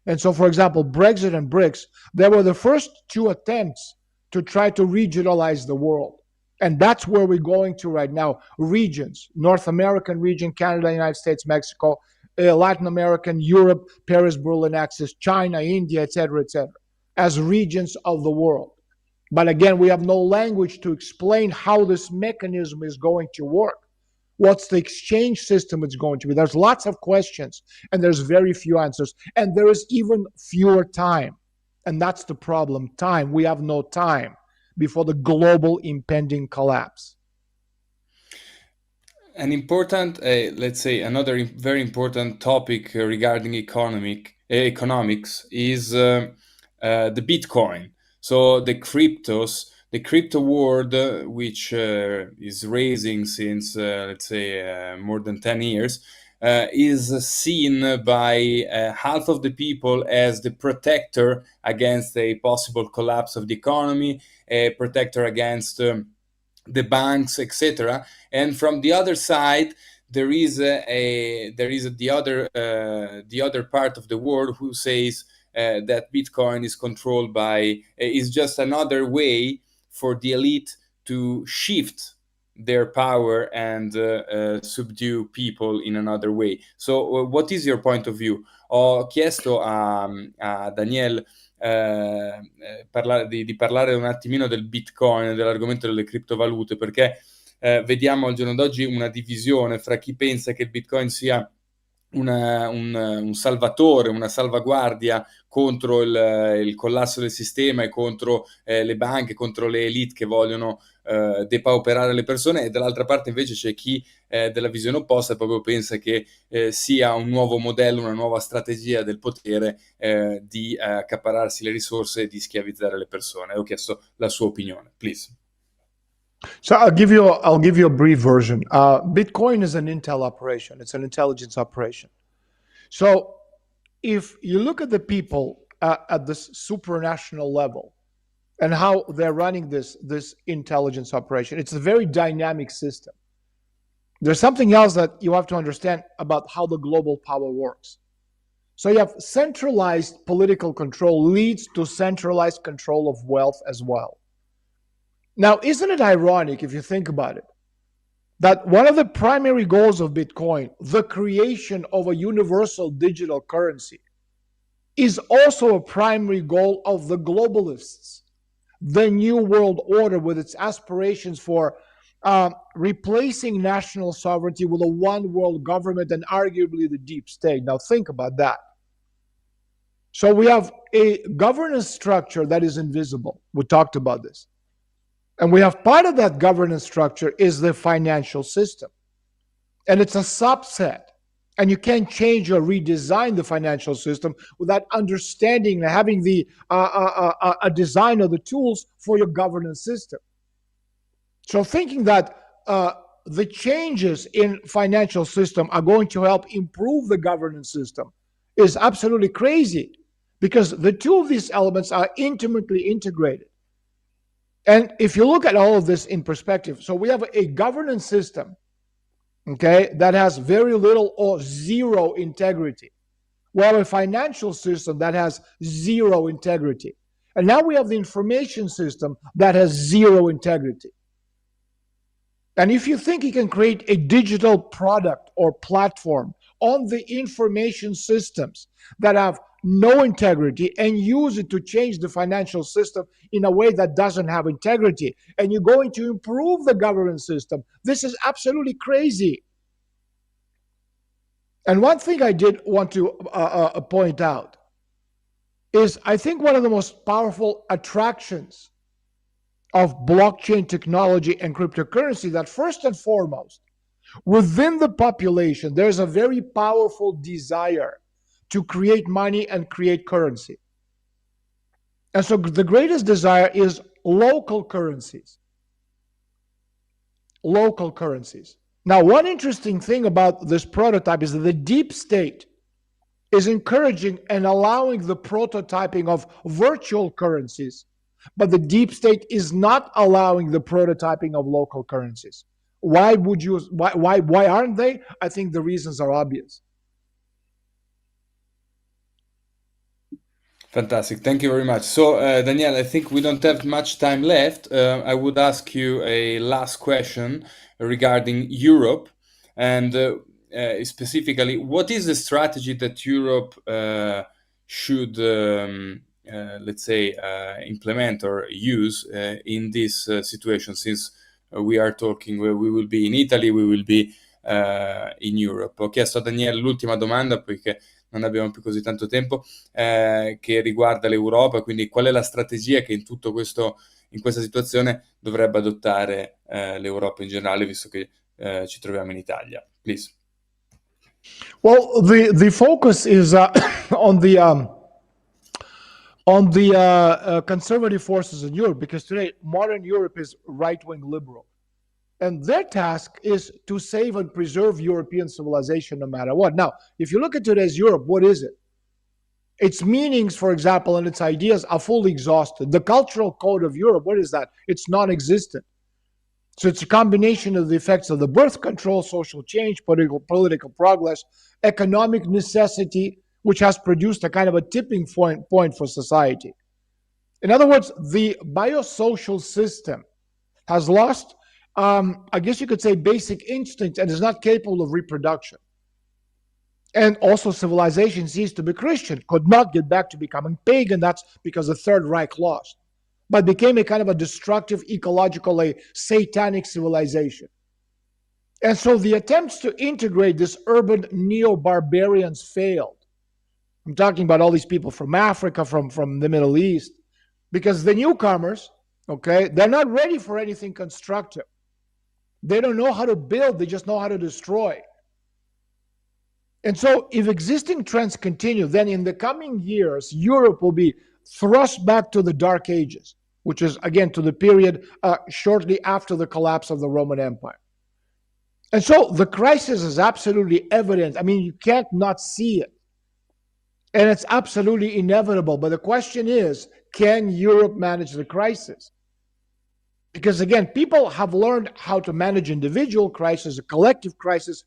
And so, for example, Brexit and BRICS, they were the first two attempts to try to regionalize the world. And that's where we're going to right now. Regions, North American region, Canada, United States, Mexico, Latin American, Europe, Paris, Berlin axis, China, India, etc., as regions of the world. But again, we have no language to explain how this mechanism is going to work. What's the exchange system it's going to be? There's lots of questions and there's very few answers. And there is even fewer time. And that's the problem, time. We have no time before the global impending collapse. An important, let's say, another very important topic regarding economics is the Bitcoin. So the crypto world, which is raising since, let's say, more than 10 years, is seen by half of the people as the protector against a possible collapse of the economy, a protector against the banks, etc. And from the other side, there is the other part of the world who says that Bitcoin is controlled by is just another way for the elite to shift their power and subdue people in another way. So what is your point of view? Ho chiesto a Daniel di parlare un attimino del Bitcoin, dell'argomento delle criptovalute, perché vediamo al giorno d'oggi una divisione fra chi pensa che il Bitcoin sia un salvatore, una salvaguardia contro il collasso del sistema e contro le banche, contro le elite che vogliono depauperare le persone, e dall'altra parte invece c'è chi della visione opposta proprio pensa che sia un nuovo modello, una nuova strategia del potere di accaparrarsi le risorse e di schiavizzare le persone. Ho chiesto la sua opinione, please. So I'll give you a brief version. Bitcoin is an intel operation. It's an intelligence operation. So if you look at the people at this supranational level and how they're running this intelligence operation, it's a very dynamic system. There's something else that you have to understand about how the global power works. So you have centralized political control leads to centralized control of wealth as well. Now, isn't it ironic, if you think about it, that one of the primary goals of Bitcoin, the creation of a universal digital currency, is also a primary goal of the globalists, the New World Order with its aspirations for replacing national sovereignty with a one world government and arguably the deep state. Now, think about that. So we have a governance structure that is invisible. We talked about this. And we have part of that governance structure is the financial system. And it's a subset. And you can't change or redesign the financial system without understanding and having the a design of the tools for your governance system. So thinking that the changes in financial system are going to help improve the governance system is absolutely crazy, because the two of these elements are intimately integrated. And if you look at all of this in perspective, so we have a governance system, okay, that has very little or zero integrity. We have a financial system that has zero integrity. And now we have the information system that has zero integrity. And if you think you can create a digital product or platform on the information systems that have no integrity and use it to change the financial system in a way that doesn't have integrity, and you're going to improve the governance system, this is absolutely crazy. And one thing I did want to point out is I think one of the most powerful attractions of blockchain technology and cryptocurrency, that first and foremost, within the population, there's a very powerful desire to create money and create currency. And so the greatest desire is local currencies. Local currencies. Now, one interesting thing about this prototype is that the deep state is encouraging and allowing the prototyping of virtual currencies, but the deep state is not allowing the prototyping of local currencies. Why aren't they? I think the reasons are obvious. Fantastic. Thank you very much. So, Daniel, I think we don't have much time left. I would ask you a last question regarding Europe, and specifically, what is the strategy that Europe should, let's say, implement or use in this situation? Since we are talking, we will be in Italy, we will be in Europe. Ho chiesto a Daniele l'ultima domanda, poiché non abbiamo più così tanto tempo, che riguarda l'Europa, quindi qual è la strategia che in questa situazione dovrebbe adottare l'Europa in generale, visto che ci troviamo in Italia. Please. Well, the focus is on the conservative forces in Europe, because today modern Europe is right-wing liberal. And their task is to save and preserve European civilization no matter what. Now, if you look at today's Europe, what is it? Its meanings, for example, and its ideas are fully exhausted. The cultural code of Europe, what is that? It's non-existent. So it's a combination of the effects of the birth control, social change, political progress, economic necessity, which has produced a kind of a tipping point for society. In other words, the biosocial system has lost, I guess you could say, basic instinct, and is not capable of reproduction. And also civilization ceased to be Christian, could not get back to becoming pagan. That's because the Third Reich lost, but became a kind of a destructive, ecological, a satanic civilization. And so the attempts to integrate this urban neo-barbarians failed. I'm talking about all these people from Africa, from the Middle East, because the newcomers, okay, they're not ready for anything constructive. They don't know how to build, they just know how to destroy. And so if existing trends continue, then in the coming years, Europe will be thrust back to the Dark Ages, which is, again, to the period shortly after the collapse of the Roman Empire. And so the crisis is absolutely evident. I mean, you can't not see it. And it's absolutely inevitable. But the question is, can Europe manage the crisis? Because, again, people have learned how to manage individual crisis, a collective crisis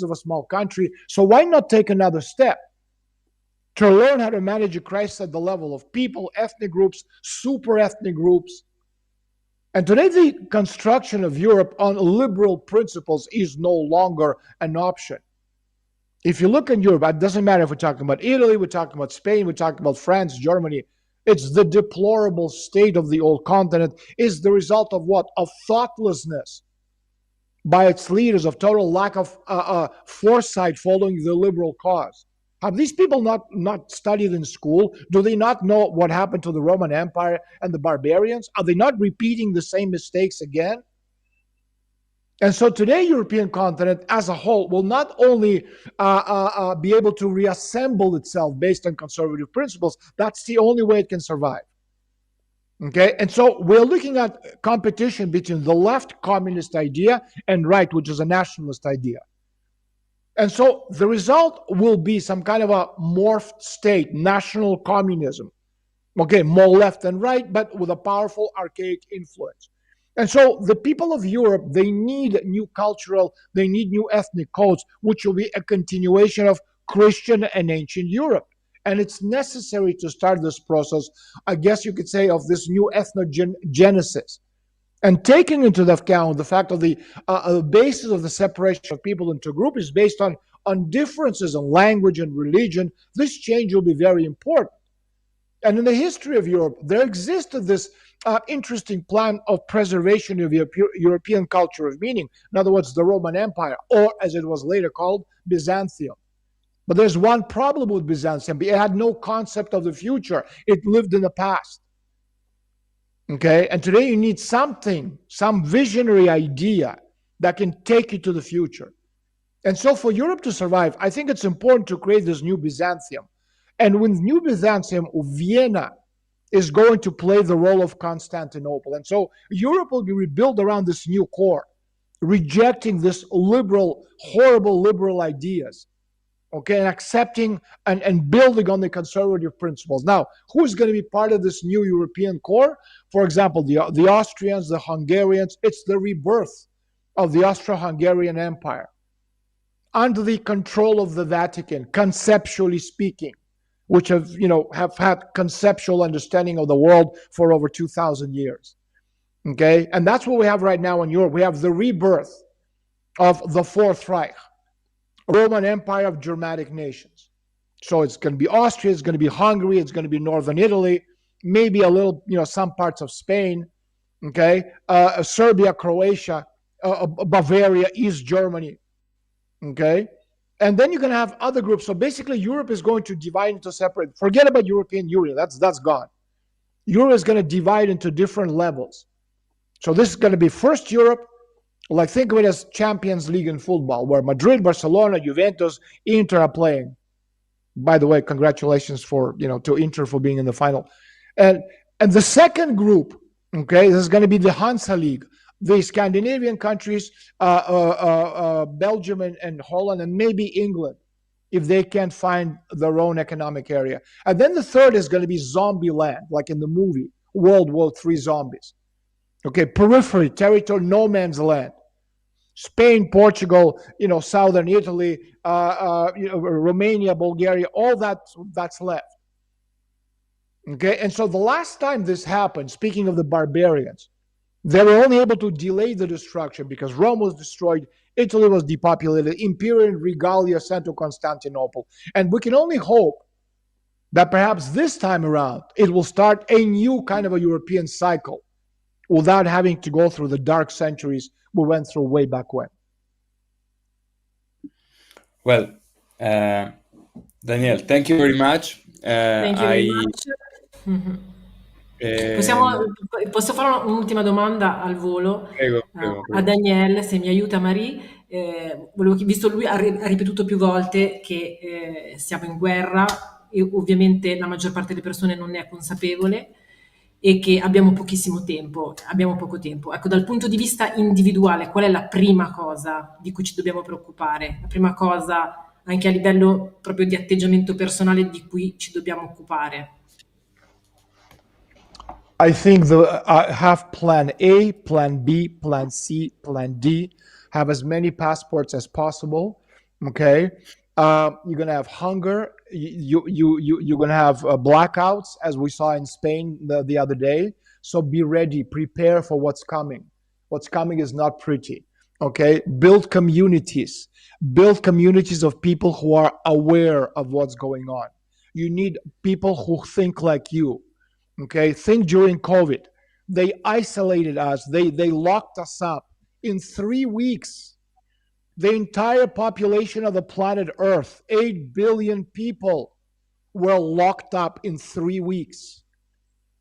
of a small country. So why not take another step to learn how to manage a crisis at the level of people, ethnic groups, super ethnic groups? And today the construction of Europe on liberal principles is no longer an option. If you look in Europe, it doesn't matter if we're talking about Italy, we're talking about Spain, we're talking about France, Germany, it's the deplorable state of the old continent is the result of what? Of thoughtlessness by its leaders, of total lack of foresight following the liberal cause. Have these people not studied in school? Do they not know what happened to the Roman Empire and the barbarians? Are they not repeating the same mistakes again? And so today, European continent as a whole will not only be able to reassemble itself based on conservative principles, that's the only way it can survive. Okay, and so we're looking at competition between the left communist idea and right, which is a nationalist idea. And so the result will be some kind of a morphed state, national communism. Okay, more left than right, but with a powerful archaic influence. And so the people of Europe, they need new cultural, they need new ethnic codes, which will be a continuation of Christian and ancient Europe. And it's necessary to start this process, I guess you could say, of this new ethnogenesis. And taking into account the fact of the basis of the separation of people into groups is based on differences in language and religion, this change will be very important. And in the history of Europe, there existed this interesting plan of preservation of European culture of meaning. In other words, the Roman Empire, or as it was later called, Byzantium. But there's one problem with Byzantium. It had no concept of the future. It lived in the past. Okay? And today you need something, some visionary idea that can take you to the future. And so for Europe to survive, I think it's important to create this new Byzantium. And with New Byzantium, Vienna is going to play the role of Constantinople. And so Europe will be rebuilt around this new core, rejecting this liberal, horrible liberal ideas, okay, and accepting and building on the conservative principles. Now, who's going to be part of this new European core? For example, the Austrians, the Hungarians. It's the rebirth of the Austro-Hungarian Empire under the control of the Vatican, conceptually speaking, which have had conceptual understanding of the world for over 2,000 years. Okay, and that's what we have right now in Europe. We have the rebirth of the Fourth Reich, Roman Empire of Germanic nations. So it's going to be Austria, it's going to be Hungary, it's going to be Northern Italy, maybe a little, some parts of Spain, okay, Serbia, Croatia, Bavaria, East Germany. Okay. And then you're going to have other groups. So basically, Europe is going to divide into separate. Forget about European Union. That's gone. Europe is going to divide into different levels. So this is going to be first Europe. Like think of it as Champions League in football, where Madrid, Barcelona, Juventus, Inter are playing. By the way, congratulations to Inter for being in the final. And the second group, okay, this is going to be the Hansa League, the Scandinavian countries, Belgium and Holland, and maybe England, if they can't find their own economic area. And then the third is going to be zombie land, like in the movie World War III Zombies. Okay, periphery, territory, no man's land. Spain, Portugal, southern Italy, Romania, Bulgaria, all that's left. Okay, and so the last time this happened, speaking of the barbarians, they were only able to delay the destruction because Rome was destroyed, Italy was depopulated, Imperial regalia sent to Constantinople. And we can only hope that perhaps this time around, it will start a new kind of a European cycle without having to go through the dark centuries we went through way back when. Well, Daniel, thank you very much. Thank you very much. Posso fare un'ultima domanda al volo? Prego. A Daniel, se mi aiuta Marie. Visto lui ha ripetuto più volte che siamo in guerra e ovviamente la maggior parte delle persone non ne è consapevole e che abbiamo poco tempo. Ecco, dal punto di vista individuale, qual è la prima cosa di cui ci dobbiamo preoccupare? La prima cosa anche a livello proprio di atteggiamento personale di cui ci dobbiamo occupare? I think have plan A, plan B, plan C, plan D. Have as many passports as possible. Okay, you're gonna have hunger. You're gonna have blackouts, as we saw in Spain the other day. So be ready, prepare for what's coming. What's coming is not pretty. Okay, build communities of people who are aware of what's going on. You need people who think like you. Okay, think during COVID, they isolated us, they locked us up. In 3 weeks, the entire population of the planet Earth, 8 billion people, were locked up in 3 weeks.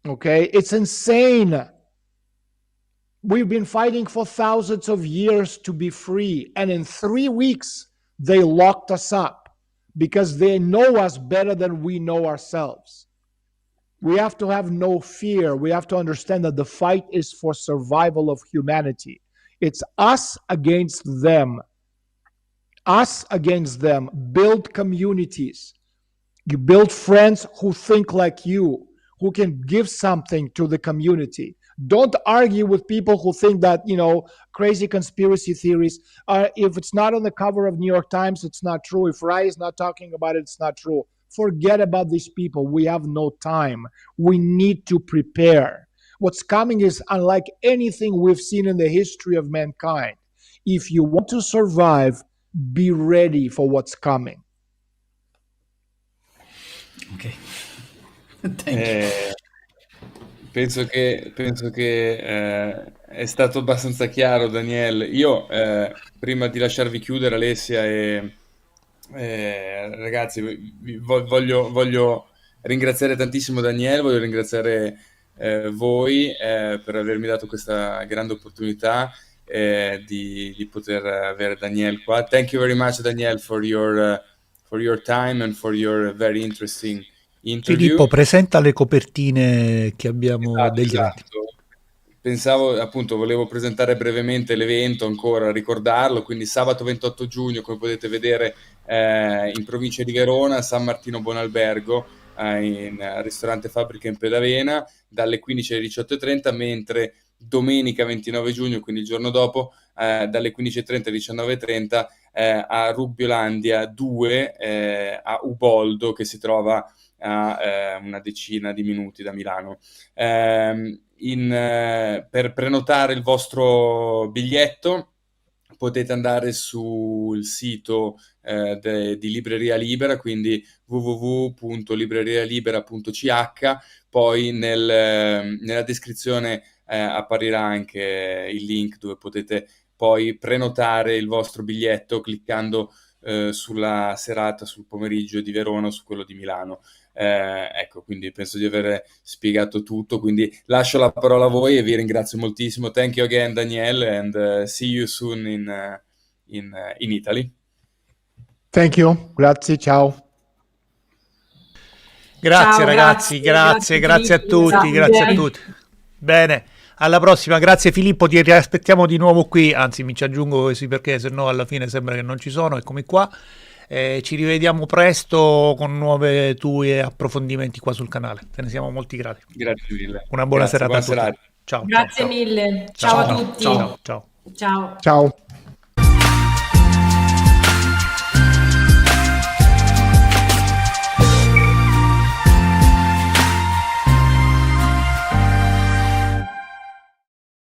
Okay, it's insane. We've been fighting for thousands of years to be free, and in 3 weeks, they locked us up because they know us better than we know ourselves. We have to have no fear. We have to understand that the fight is for survival of humanity. It's us against them. Us against them. Build communities. You build friends who think like you, who can give something to the community. Don't argue with people who think that, crazy conspiracy theories are, if it's not on the cover of New York Times, it's not true. If Rai is not talking about it, it's not true. Forget about these people. We have no time. We need to prepare. What's coming is unlike anything we've seen in the history of mankind. If you want to survive, be ready for what's coming. Ok. Thank you. Penso che è stato abbastanza chiaro, Daniel. Io, prima di lasciarvi chiudere, Alessia e ragazzi, voglio ringraziare tantissimo Daniel, voglio ringraziare voi per avermi dato questa grande opportunità di poter avere Daniel qua. Thank you very much, Daniel, for your time and for your very interesting interview. Filippo, presenta le copertine che abbiamo degli eventi. Pensavo, appunto, volevo presentare brevemente l'evento ancora, ricordarlo, quindi sabato 28 giugno, come potete vedere, in provincia di Verona, San Martino Buonalbergo, in ristorante Fabbrica in Pedavena, dalle 15 alle 18:30, mentre domenica 29 giugno, quindi il giorno dopo, dalle 15:30 alle 19:30, a Rubbiolandia 2, a Uboldo, che si trova a una decina di minuti da Milano. Per prenotare il vostro biglietto potete andare sul sito di Libreria Libera, quindi www.librerialibera.ch. Poi nella descrizione apparirà anche il link dove potete poi prenotare il vostro biglietto cliccando sulla serata, sul pomeriggio di Verona o su quello di Milano. Ecco, quindi penso di aver spiegato tutto, quindi lascio la parola a voi e vi ringrazio moltissimo. Thank you again, Daniel, and see you soon in Italy. Thank you. Grazie. Ciao. Grazie Ciao, ragazzi, grazie a Filippo, tutti, grazie a tutti. Bene, alla prossima, grazie Filippo, ti aspettiamo di nuovo qui, anzi mi ci aggiungo così perché se no alla fine sembra che non ci sono, eccomi qua. Ci rivediamo presto con nuovi tuoi approfondimenti qua sul canale, te ne siamo molti grati. Grazie mille. Una buona Grazie, serata a buona tutti. serata. Ciao. Grazie ciao. mille. Ciao Ciao a tutti. ciao. Ciao. Ciao. Ciao.